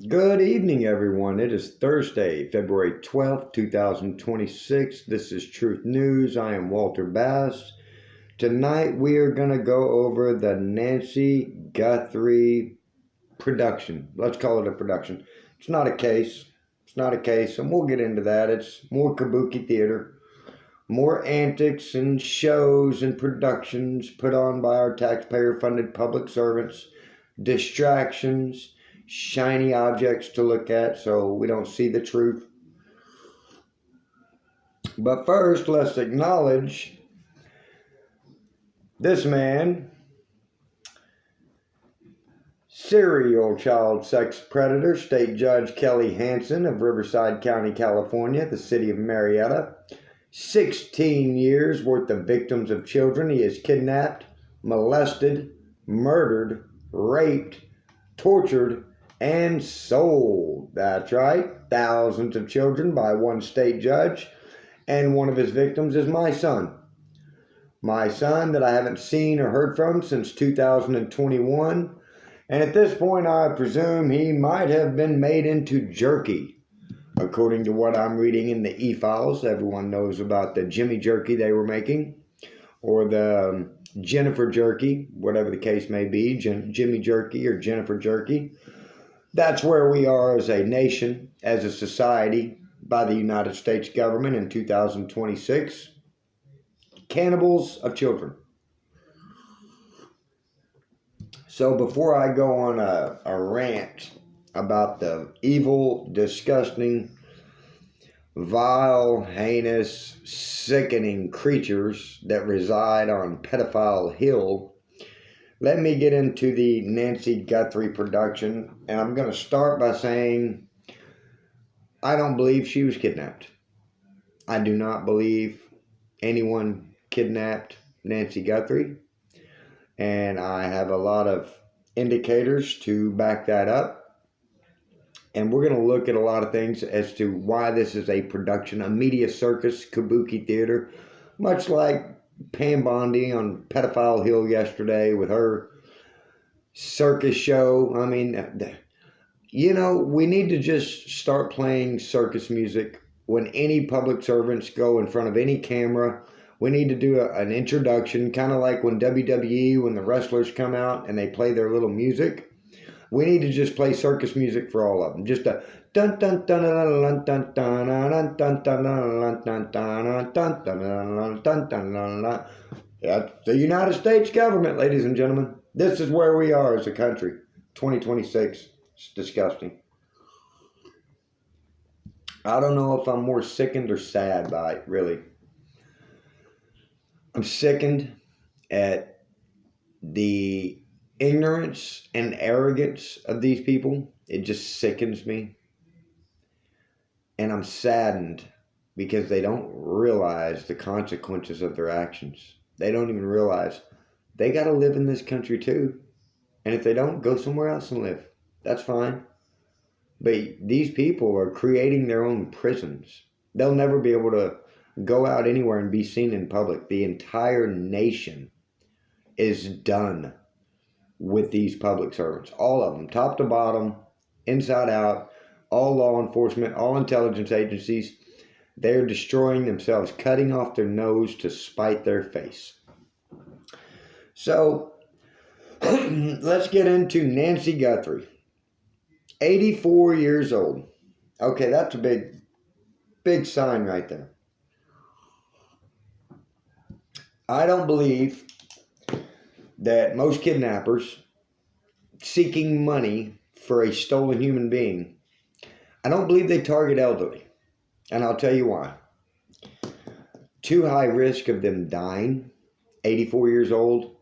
Good evening, everyone. It is Thursday, February 12th, 2026. This is Truth News. I am Walter Bass. Tonight, we are going to go over the Nancy Guthrie production. Let's call it a production. It's not a case. It's not a case, and we'll get into that. It's more kabuki theater, more antics and shows and productions put on by our taxpayer-funded public servants, distractions, shiny objects to look at so we don't see the truth. But first, let's acknowledge this man, serial child sex predator, State Judge Kelly Hansen of Riverside County, California, the city of Marietta. 16 years worth of victims of children he has kidnapped, molested, murdered, raped, tortured, and sold. That's right, thousands of children by one state judge, and one of his victims is my son. My son that I haven't seen or heard from since 2021, and at this point I presume he might have been made into jerky. According to what I'm reading in the e-files, everyone knows about the Jimmy jerky they were making, or the Jennifer jerky, whatever the case may be, Jimmy jerky or Jennifer jerky. That's where we are as a nation, as a society, by the United States government in 2026. Cannibals of children. So before I go on a rant about the evil, disgusting, vile, heinous, sickening creatures that reside on Pedophile Hill, let me get into the Nancy Guthrie production, and I'm going to start by saying I don't believe she was kidnapped. I do not believe anyone kidnapped Nancy Guthrie, and I have a lot of indicators to back that up. And we're going to look at a lot of things as to why this is a production, a media circus, kabuki theater, much like Pam Bondi on Pedophile Hill yesterday with her circus show. I mean, we need to just start playing circus music when any public servants go in front of any camera. We need to do an introduction, kind of like when WWE, when the wrestlers come out and they play their little music. We need to just play circus music for all of them. Just a dun dun dun dun dun dun dun dun dun dun dun dun dun dun dun dun dun. That's the United States government, ladies and gentlemen. This is where we are as a country. 2026. It's disgusting. I don't know if I'm more sickened or sad by it, really. I'm sickened at the ignorance and arrogance of these people. It just sickens me. And I'm saddened because they don't realize the consequences of their actions. They don't even realize they got to live in this country too. And if they don't, go somewhere else and live. That's fine. But these people are creating their own prisons. They'll never be able to go out anywhere and be seen in public. The entire nation is done with these public servants. All of them, top to bottom, inside out, all law enforcement, all intelligence agencies. They're destroying themselves, cutting off their nose to spite their face. So, let's get into Nancy Guthrie. 84 years old. Okay, that's a big sign right there. I don't believe that most kidnappers seeking money for a stolen human being, I don't believe they target elderly. And I'll tell you why. Too high risk of them dying, 84 years old.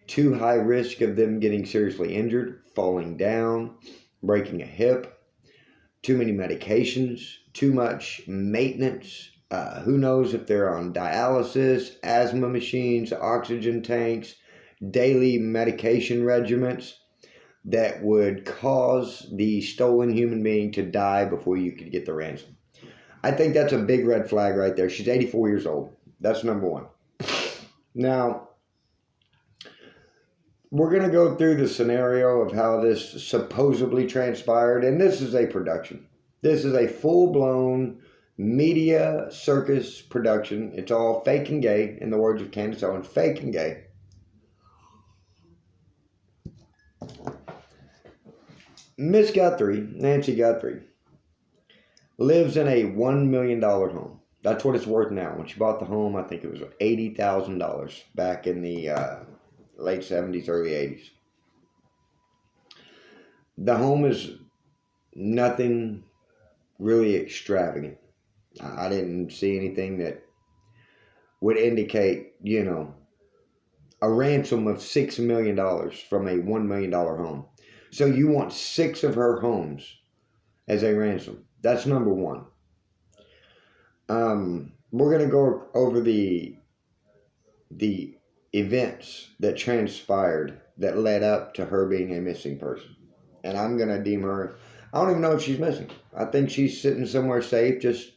Too high risk of them getting seriously injured, falling down, breaking a hip. Too many medications, too much maintenance. Who knows if they're on dialysis, asthma machines, oxygen tanks, daily medication regimens that would cause the stolen human being to die before you could get the ransom. I think that's a big red flag right there. She's 84 years old. That's number one. Now, we're going to go through the scenario of how this supposedly transpired, and this is a production. This is a full-blown media circus production. It's all fake and gay, in the words of Candace Owens, fake and gay. Miss Guthrie, Nancy Guthrie, lives in a $1 million home. That's what it's worth now. When she bought the home, I think it was $80,000 back in the late 70s, early 80s. The home is nothing really extravagant. I didn't see anything that would indicate, a ransom of $6 million from a $1 million home. So you want 6 of her homes as a ransom. That's number one. We're going to go over the events that transpired that led up to her being a missing person. And I'm going to deem her, I don't even know if she's missing. I think she's sitting somewhere safe, just,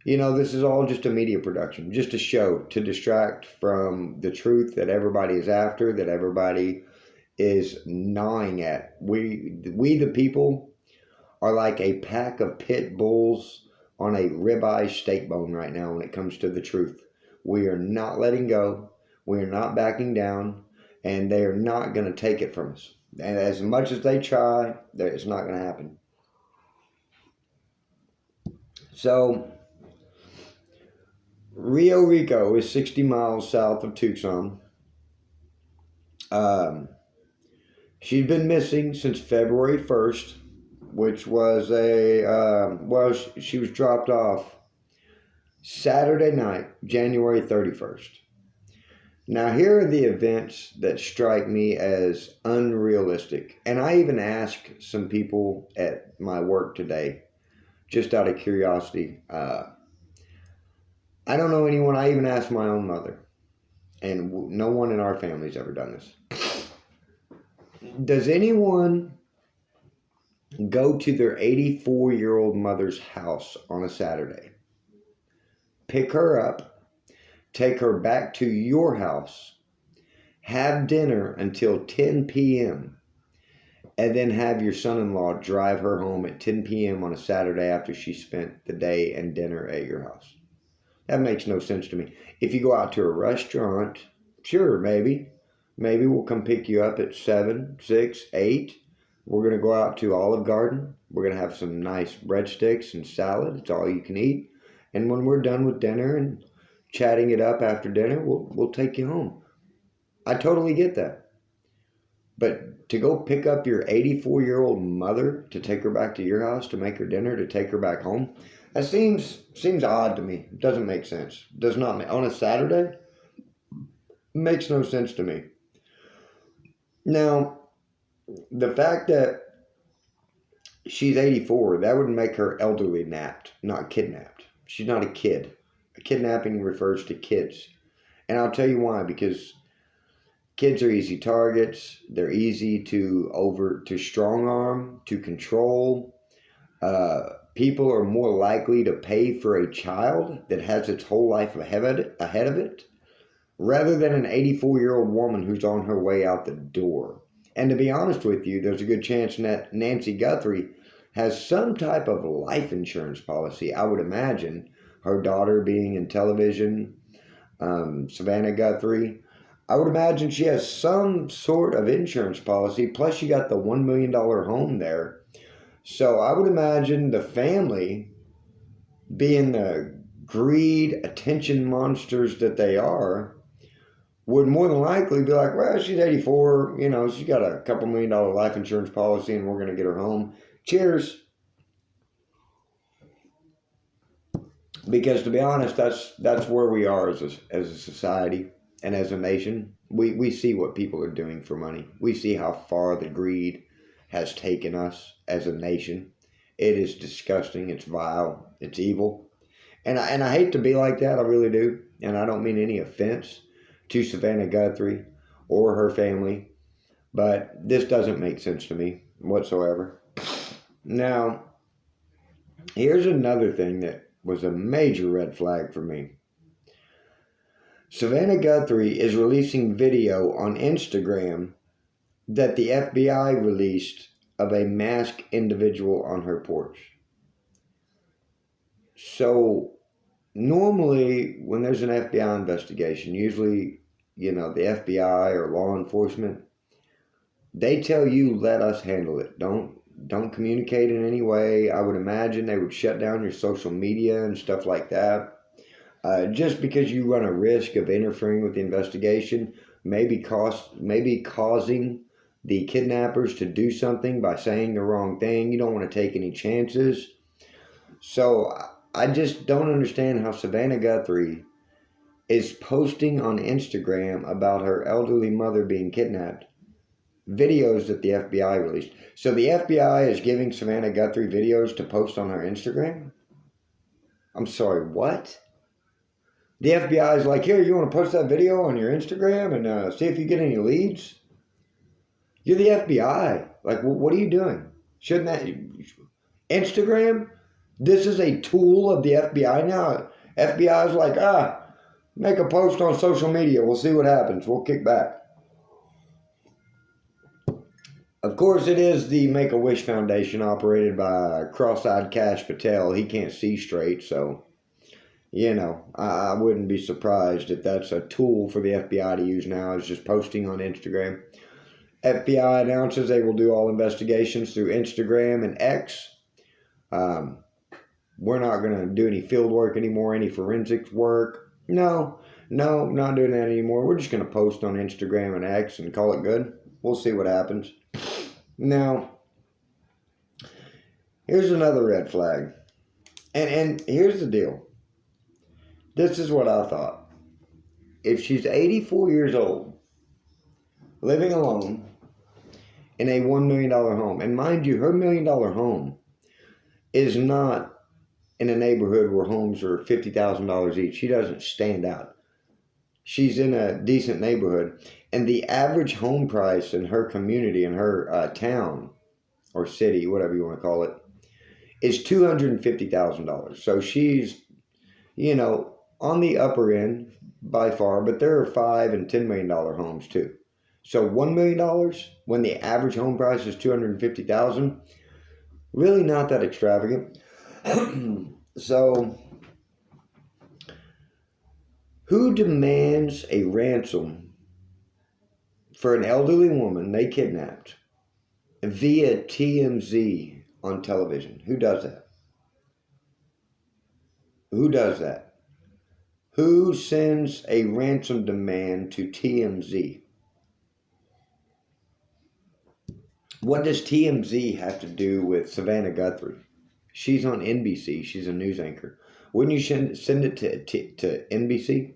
this is all just a media production, just a show to distract from the truth that everybody is after, that everybody is gnawing at. We the people are like a pack of pit bulls on a ribeye steak bone right now when it comes to the truth. We are not letting go. We are not backing down, and they are not going to take it from us. And as much as they try, it's not going to happen. So, Rio Rico is 60 miles south of Tucson. She's been missing since February 1st, which was she was dropped off Saturday night, January 31st. Now, here are the events that strike me as unrealistic. And I even asked some people at my work today, just out of curiosity. I don't know anyone. I even asked my own mother. And no one in our family's ever done this. Does anyone go to their 84-year-old mother's house on a Saturday, pick her up, take her back to your house, have dinner until 10 p.m., and then have your son-in-law drive her home at 10 p.m. on a Saturday after she spent the day and dinner at your house? That makes no sense to me. If you go out to a restaurant, sure, maybe we'll come pick you up at 7, 6, 8. We're going to go out to Olive Garden. We're going to have some nice breadsticks and salad. It's all you can eat. And when we're done with dinner and chatting it up after dinner, we'll take you home. I totally get that. But to go pick up your 84-year-old mother to take her back to your house, to make her dinner, to take her back home, that seems odd to me. It doesn't make sense. Does not make, on a Saturday? Makes no sense to me. Now, the fact that she's 84, that would make her elderly napped, not kidnapped. She's not a kid. A kidnapping refers to kids. And I'll tell you why, because kids are easy targets. They're easy to strong arm, to control. People are more likely to pay for a child that has its whole life ahead of it, rather than an 84-year-old woman who's on her way out the door. And to be honest with you, there's a good chance that Nancy Guthrie has some type of life insurance policy. I would imagine her daughter being in television, Savannah Guthrie, I would imagine she has some sort of insurance policy. Plus, you got the $1 million home there. So I would imagine the family, being the greed, attention monsters that they are, would more than likely be like, well, she's 84, she's got a couple $1 million life insurance policy and we're going to get her home. Cheers. Because to be honest, that's where we are as a society and as a nation. We see what people are doing for money. We see how far the greed has taken us as a nation. It is disgusting. It's vile. It's evil. And I hate to be like that. I really do. And I don't mean any offense to Savannah Guthrie or her family. But this doesn't make sense to me whatsoever. Now, here's another thing that was a major red flag for me. Savannah Guthrie is releasing video on Instagram that the FBI released of a masked individual on her porch. So normally when there's an FBI investigation, usually, the FBI or law enforcement, they tell you, let us handle it. Don't communicate in any way. I would imagine they would shut down your social media and stuff like that. Just because you run a risk of interfering with the investigation, maybe causing the kidnappers to do something by saying the wrong thing. You don't want to take any chances. So I just don't understand how Savannah Guthrie is posting on Instagram about her elderly mother being kidnapped. Videos that the FBI released. So the FBI is giving Savannah Guthrie videos to post on her Instagram? I'm sorry, what? The FBI is like, here, you want to post that video on your Instagram and see if you get any leads? You're the FBI. Like, what are you doing? Shouldn't that... Instagram? This is a tool of the FBI now. FBI is like, make a post on social media. We'll see what happens. We'll kick back. Of course, it is the Make-A-Wish Foundation operated by cross-eyed Kash Patel. He can't see straight, so... I wouldn't be surprised if that's a tool for the FBI to use now, is just posting on Instagram. FBI announces they will do all investigations through Instagram and X. We're not going to do any field work anymore, any forensics work. No, not doing that anymore. We're just going to post on Instagram and X and call it good. We'll see what happens. Now, here's another red flag. And here's the deal. This is what I thought. If she's 84 years old, living alone in a $1 million home, and mind you, her $1 million home is not in a neighborhood where homes are $50,000 each. She doesn't stand out. She's in a decent neighborhood, and the average home price in her community, in her town or city, whatever you want to call it, is $250,000. So she's, on the upper end by far, but there are $5 and $10 million homes too. So $1 million when the average home price is $250,000, really not that extravagant. So, who demands a ransom for an elderly woman they kidnapped via TMZ on television? Who does that? Who does that? Who sends a ransom demand to TMZ? What does TMZ have to do with Savannah Guthrie? She's on NBC. She's a news anchor. Wouldn't you send it to NBC?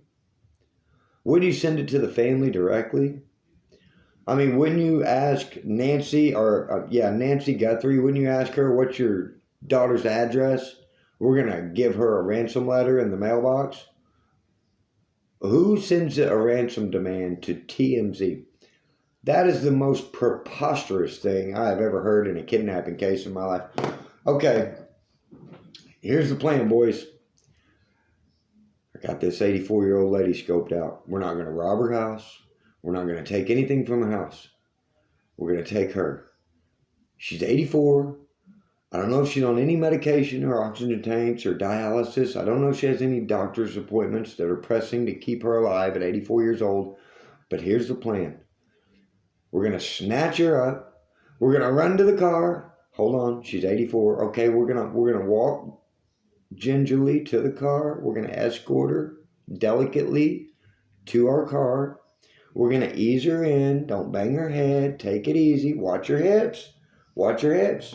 Wouldn't you send it to the family directly? I mean, wouldn't you ask Nancy Nancy Guthrie, wouldn't you ask her, what's your daughter's address? We're going to give her a ransom letter in the mailbox. Who sends a ransom demand to TMZ? That is the most preposterous thing I have ever heard in a kidnapping case in my life. Okay, here's the plan, boys. I got this 84-year-old lady scoped out. We're not going to rob her house. We're not going to take anything from her house. We're going to take her. She's 84. I don't know if she's on any medication or oxygen tanks or dialysis. I don't know if she has any doctor's appointments that are pressing to keep her alive at 84 years old. But here's the plan. We're going to snatch her up. We're going to run to the car. Hold on. She's 84. Okay, we're going to walk gingerly to the car. We're going to escort her delicately to our car. We're going to ease her in. Don't bang her head. Take it easy. Watch your hips. Watch your hips.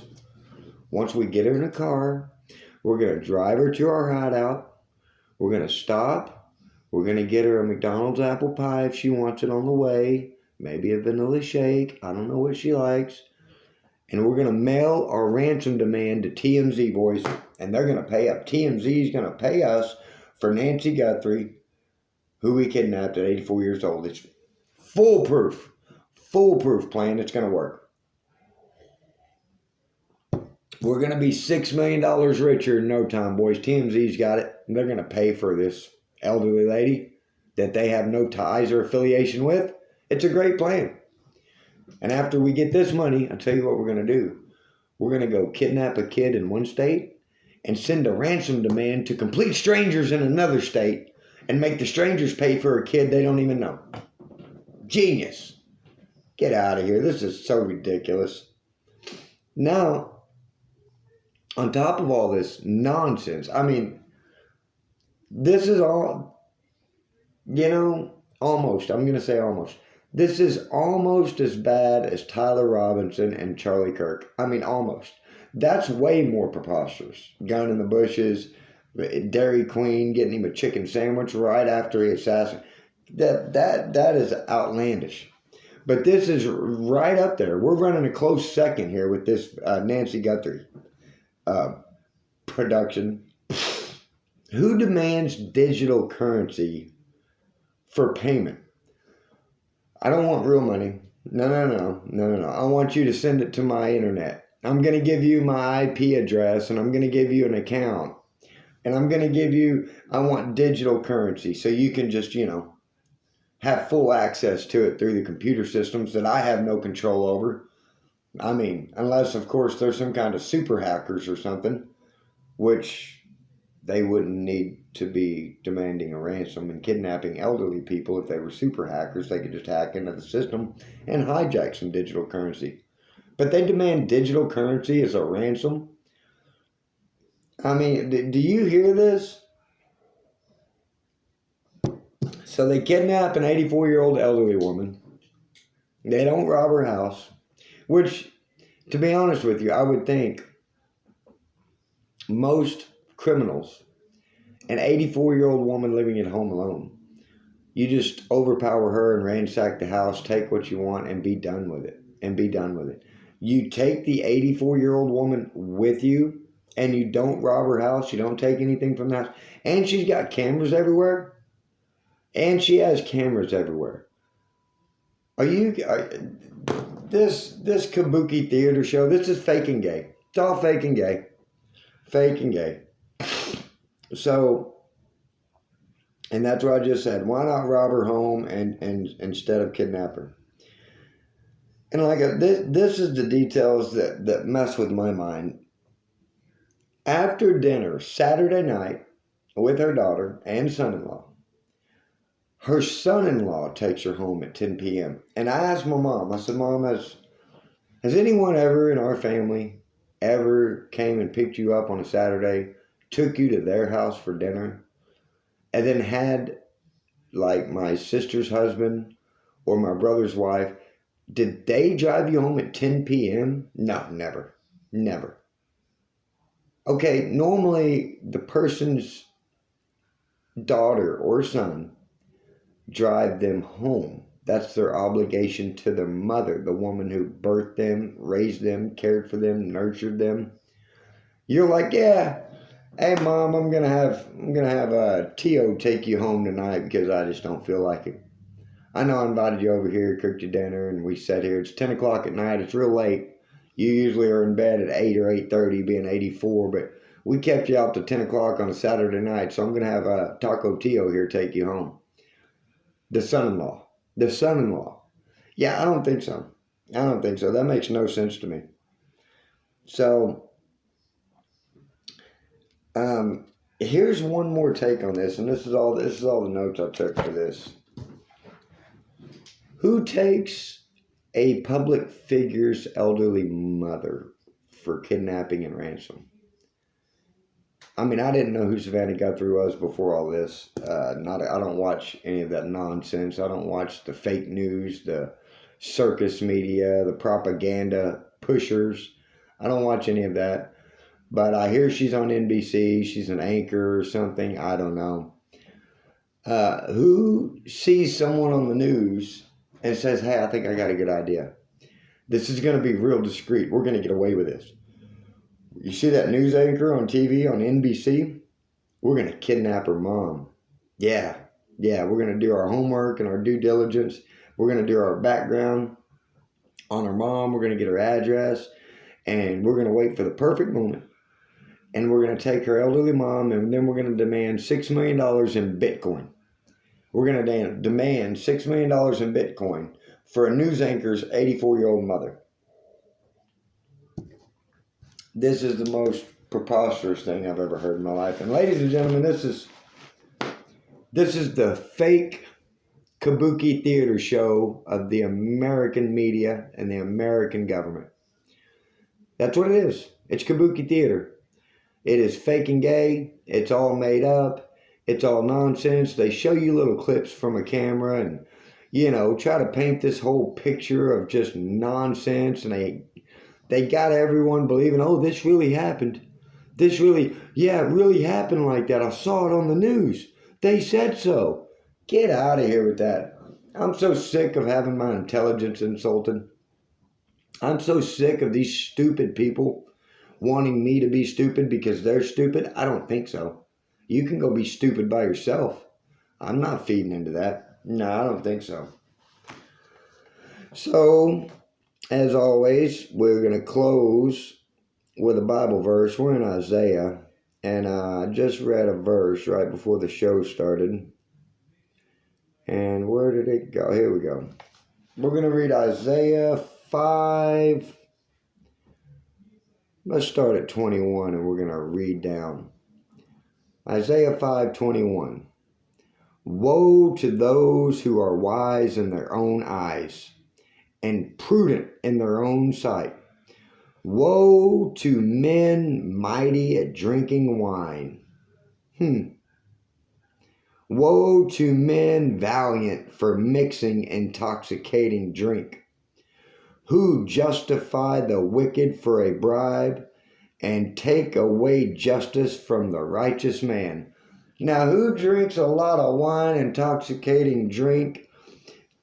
Once we get her in the car, we're going to drive her to our hideout. We're going to stop. We're going to get her a McDonald's apple pie if she wants it on the way. Maybe a vanilla shake. I don't know what she likes. And we're going to mail our ransom demand to TMZ, boys. And they're going to pay up. TMZ is going to pay us for Nancy Guthrie, who we kidnapped at 84 years old. It's foolproof plan. It's going to work. We're going to be $6 million richer in no time, boys. TMZ's got it. They're going to pay for this elderly lady. that they have no ties or affiliation with, it's a great plan. And after we get this money, I'll tell you what we're going to do. We're going to go kidnap a kid in one state and send a ransom demand to complete strangers in another state and make the strangers pay for a kid they don't even know. Genius. Get out of here. This is so ridiculous. Now, on top of all this nonsense, I mean, this is all, almost, I'm going to say almost. This is almost as bad as Tyler Robinson and Charlie Kirk. I mean, almost. That's way more preposterous. Gun in the bushes, Dairy Queen getting him a chicken sandwich right after he assassinated. That is outlandish. But this is right up there. We're running a close second here with this Nancy Guthrie production. Who demands digital currency for payment? I don't want real money. No. I want you to send it to my internet. I'm going to give you my IP address, and I'm going to give you an account. And I'm going to give you, I want digital currency so you can just, have full access to it through the computer systems that I have no control over. I mean, unless, of course, there's some kind of super hackers or something, which they wouldn't need to be demanding a ransom and kidnapping elderly people. If they were super hackers, they could just hack into the system and hijack some digital currency. But they demand digital currency as a ransom? I mean, do you hear this? So they kidnap an 84-year-old elderly woman. They don't rob her house, which, to be honest with you, I would think most criminals, an 84-year-old woman living at home alone, you just overpower her and ransack the house, take what you want, and be done with it. You take the 84-year-old woman with you, and you don't rob her house, you don't take anything from the house, and she's got cameras everywhere. And she has cameras everywhere. This kabuki theater show, this is fake and gay. It's all fake and gay. Fake and gay. So, and that's what I just said. Why not rob her home and instead of kidnap her? And this is the details that mess with my mind. After dinner, Saturday night, with her daughter and son-in-law, her son-in-law takes her home at 10 p.m. And I asked my mom, I said, Mom, has anyone ever in our family ever came and picked you up on a Saturday, took you to their house for dinner, and then had, like, my sister's husband or my brother's wife, did they drive you home at 10 p.m.? No, never. Never. Okay, normally the person's daughter or son drive them home. That's their obligation to their mother, the woman who birthed them, raised them, cared for them, nurtured them. You're like, yeah, hey Mom, I'm gonna have Tio take you home tonight because I just don't feel like it. I know I invited you over here, cooked you dinner, and we sat here. It's 10 o'clock at night. It's real late. You usually are in bed at 8 or 8:30, being 84, but we kept you out to 10 o'clock on a Saturday night, so I'm gonna have Taco Tio here take you home. The son-in-law. Yeah, I don't think so. That makes no sense to me. So, here's one more take on this, and this is all the notes I took for this. Who takes a public figure's elderly mother for kidnapping and ransom? I mean, I didn't know who Savannah Guthrie was before all this. I don't watch any of that nonsense. I don't watch the fake news, the circus media, the propaganda pushers. I don't watch any of that. But I hear she's on NBC. She's an anchor or something. I don't know. Who sees someone on the news and says, hey, I think I got a good idea. This is going to be real discreet. We're going to get away with this. You see that news anchor on TV on NBC? We're going to kidnap her mom. Yeah, we're going to do our homework and our due diligence. We're going to do our background on her mom. We're going to get her address. And we're going to wait for the perfect moment. And we're going to take her elderly mom, and then we're going to demand $6 million in Bitcoin. We're going to demand $6 million in Bitcoin for a news anchor's 84-year-old mother. This is the most preposterous thing I've ever heard in my life. And ladies and gentlemen, this is the fake kabuki theater show of the American media and the American government. That's what it is. It's kabuki theater. It is fake and gay. It's all made up. It's all nonsense. They show you little clips from a camera and, try to paint this whole picture of just nonsense. And they got everyone believing, oh, this really happened. It really happened like that. I saw it on the news. They said so. Get out of here with that. I'm so sick of having my intelligence insulted. I'm so sick of these stupid people wanting me to be stupid because they're stupid. I don't think so. You can go be stupid by yourself. I'm not feeding into that. No, I don't think so. So, as always, we're going to close with a Bible verse. We're in Isaiah, and I just read a verse right before the show started. And where did it go? Here we go. We're going to read Isaiah 5. Let's start at 21, and we're going to read down. Isaiah 5:21. Woe to those who are wise in their own eyes and prudent in their own sight. Woe to men mighty at drinking wine. Woe to men valiant for mixing intoxicating drink, who justify the wicked for a bribe and take away justice from the righteous man. Now, who drinks a lot of wine, intoxicating drink,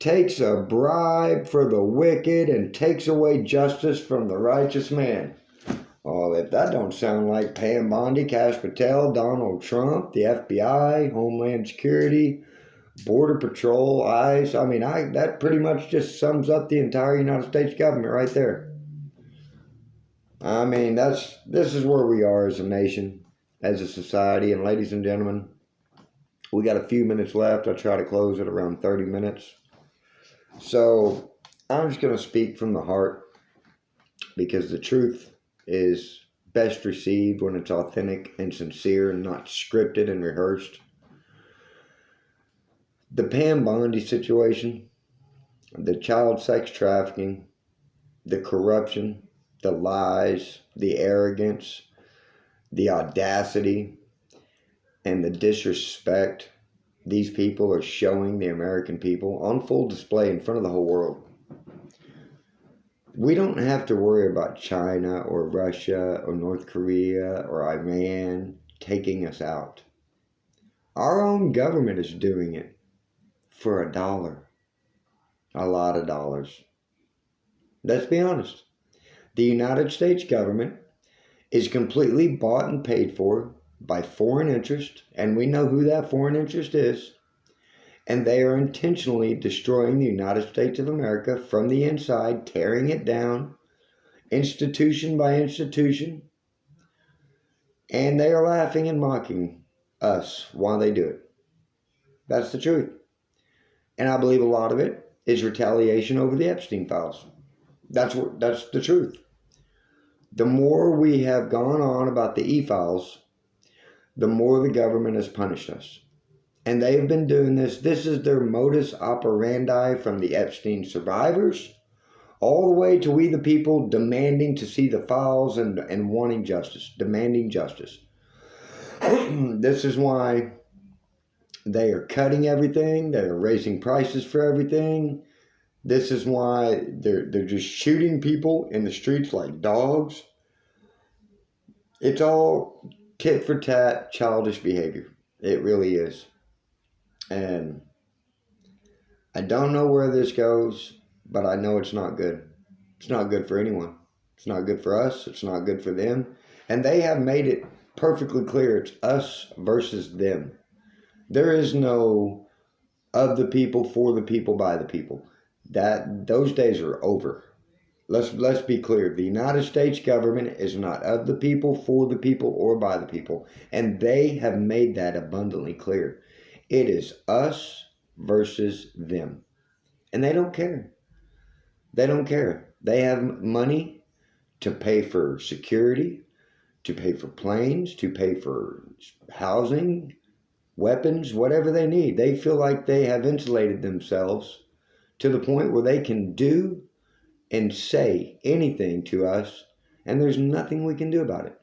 takes a bribe for the wicked, and takes away justice from the righteous man? Oh, if that don't sound like Pam Bondi, Cash Patel, Donald Trump, the FBI, Homeland Security, Border Patrol, ICE. I mean, that pretty much just sums up the entire United States government right there. I mean, this is where we are as a nation, as a society. And ladies and gentlemen, we got a few minutes left. I try to close at around 30 minutes. So I'm just going to speak from the heart, because the truth is best received when it's authentic and sincere and not scripted and rehearsed. The Pam Bondi situation, the child sex trafficking, the corruption, the lies, the arrogance, the audacity, and the disrespect these people are showing the American people on full display in front of the whole world. We don't have to worry about China or Russia or North Korea or Iran taking us out. Our own government is doing it for $1. A lot of dollars. Let's be honest. The United States government is completely bought and paid for by foreign interest, and we know who that foreign interest is. And they are intentionally destroying the United States of America from the inside, tearing it down, institution by institution. And they are laughing and mocking us while they do it. That's the truth. And I believe a lot of it is retaliation over the Epstein files. That's the truth. The more we have gone on about the e-files, the more the government has punished us. And they have been doing this. This is their modus operandi, from the Epstein survivors all the way to we the people demanding to see the files and wanting justice, demanding justice. This is why they are cutting everything. They are raising prices for everything. This is why they're just shooting people in the streets like dogs. It's all tit for tat, childish behavior. It really is. And I don't know where this goes, but I know it's not good. It's not good for anyone. It's not good for us. It's not good for them. And they have made it perfectly clear it's us versus them. There is no of the people, for the people, by the people. Those days are over. Let's be clear. The United States government is not of the people, for the people, or by the people. And they have made that abundantly clear. It is us versus them. And they don't care. They don't care. They have money to pay for security, to pay for planes, to pay for housing, weapons, whatever they need. They feel like they have insulated themselves to the point where they can do and say anything to us, and there's nothing we can do about it.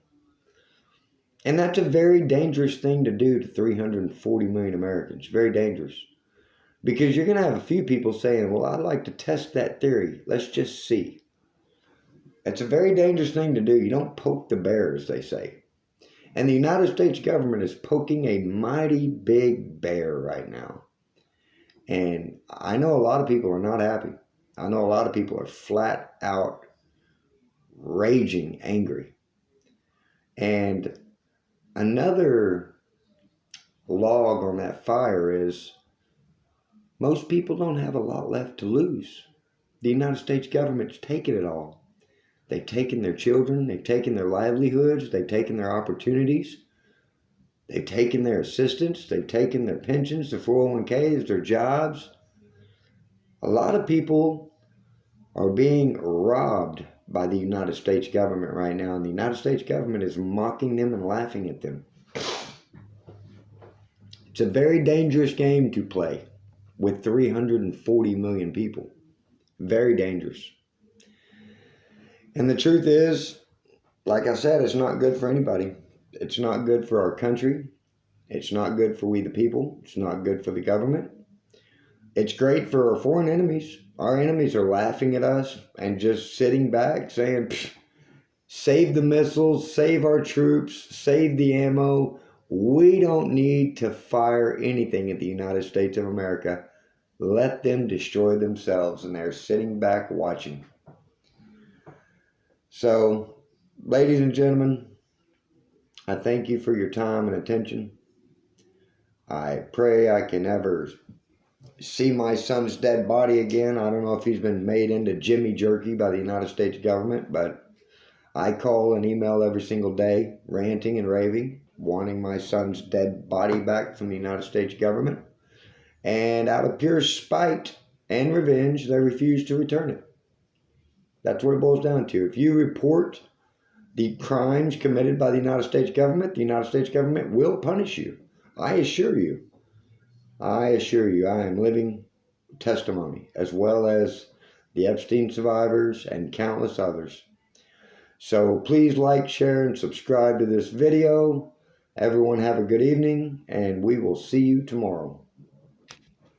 And that's a very dangerous thing to do to 340 million Americans. Very dangerous. Because you're going to have a few people saying, well, I'd like to test that theory. Let's just see. It's a very dangerous thing to do. You don't poke the bear, as they say. And the United States government is poking a mighty big bear right now. And I know a lot of people are not happy. I know a lot of people are flat out raging angry. And another log on that fire is most people don't have a lot left to lose. The United States government's taken it all. They've taken their children, they've taken their livelihoods, they've taken their opportunities, they've taken their assistance, they've taken their pensions, their 401ks, their jobs. A lot of people are being robbed by the United States government right now, and the United States government is mocking them and laughing at them. It's a very dangerous game to play with 340 million people. Very dangerous. And the truth is, like I said, it's not good for anybody. It's not good for our country. It's not good for we the people. It's not good for the government. It's great for our foreign enemies. Our enemies are laughing at us and just sitting back saying, save the missiles, save our troops, save the ammo. We don't need to fire anything at the United States of America. Let them destroy themselves, and they're sitting back watching. So, ladies and gentlemen, I thank you for your time and attention. I pray I can never see my son's dead body again. I don't know if he's been made into Jimmy Jerky by the United States government, but I call and email every single day, ranting and raving, wanting my son's dead body back from the United States government. And out of pure spite and revenge, they refuse to return it. That's what it boils down to. If you report the crimes committed by the United States government will punish you. I assure you. I am living testimony, as well as the Epstein survivors and countless others. So please like, share, and subscribe to this video. Everyone have a good evening, and we will see you tomorrow.